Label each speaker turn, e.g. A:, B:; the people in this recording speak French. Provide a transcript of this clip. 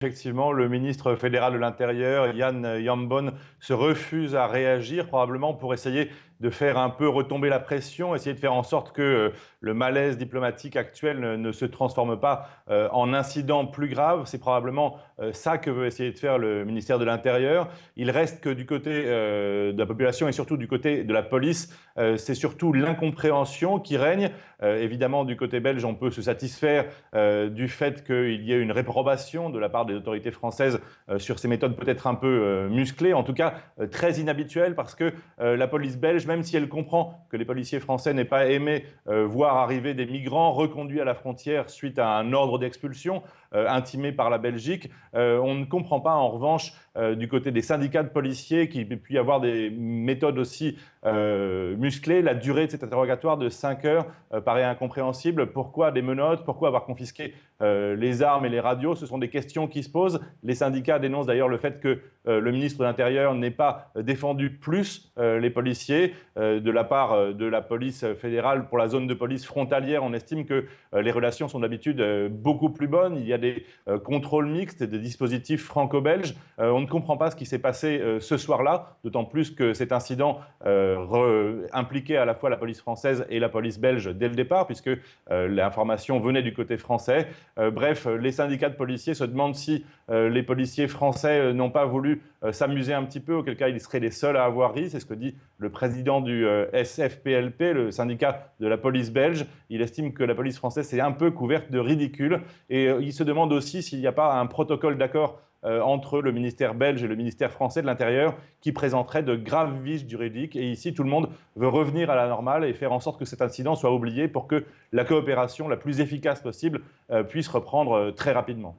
A: Effectivement, le ministre fédéral de l'Intérieur, Jan Jambon, se refuse à réagir, probablement pour essayer de faire un peu retomber la pression, essayer de faire en sorte que le malaise diplomatique actuel ne se transforme pas en incident plus grave. C'est probablement ça que veut essayer de faire le ministère de l'Intérieur. Il reste que du côté de la population et surtout du côté de la police, c'est surtout l'incompréhension qui règne. Évidemment, du côté belge, on peut se satisfaire du fait qu'il y ait une réprobation de la part des autorités françaises sur ces méthodes peut-être un peu musclées, en tout cas très inhabituelles, parce que la police belge, même si elle comprend que les policiers français n'aient pas aimé voir arriver des migrants reconduits à la frontière suite à un ordre d'expulsion intimé par la Belgique, on ne comprend pas en revanche du côté des syndicats de policiers qu'il puisse y avoir des méthodes aussi musclées. La durée de cet interrogatoire de 5 heures paraît incompréhensible. Pourquoi des menottes? Pourquoi avoir confisqué les armes et les radios? Ce sont des questions qui se posent. Les syndicats dénoncent d'ailleurs le fait que le ministre de l'Intérieur n'ait pas défendu plus les policiers. De la part de la police fédérale pour la zone de police frontalière, on estime que les relations sont d'habitude beaucoup plus bonnes. Il y a des contrôles mixtes, des dispositifs franco-belges. On ne comprend pas ce qui s'est passé ce soir-là, d'autant plus que cet incident impliquait à la fois la police française et la police belge dès le départ, puisque l'information venait du côté français. Bref, les syndicats de policiers se demandent si les policiers français n'ont pas voulu s'amuser un petit peu, auquel cas ils seraient les seuls à avoir ri. C'est ce que dit le président du SFPLP, le syndicat de la police belge. Il estime que la police française est un peu couverte de ridicule et il se demande aussi s'il n'y a pas un protocole d'accord entre le ministère belge et le ministère français de l'Intérieur qui présenterait de graves vices juridiques. Et ici, tout le monde veut revenir à la normale et faire en sorte que cet incident soit oublié pour que la coopération la plus efficace possible puisse reprendre très rapidement.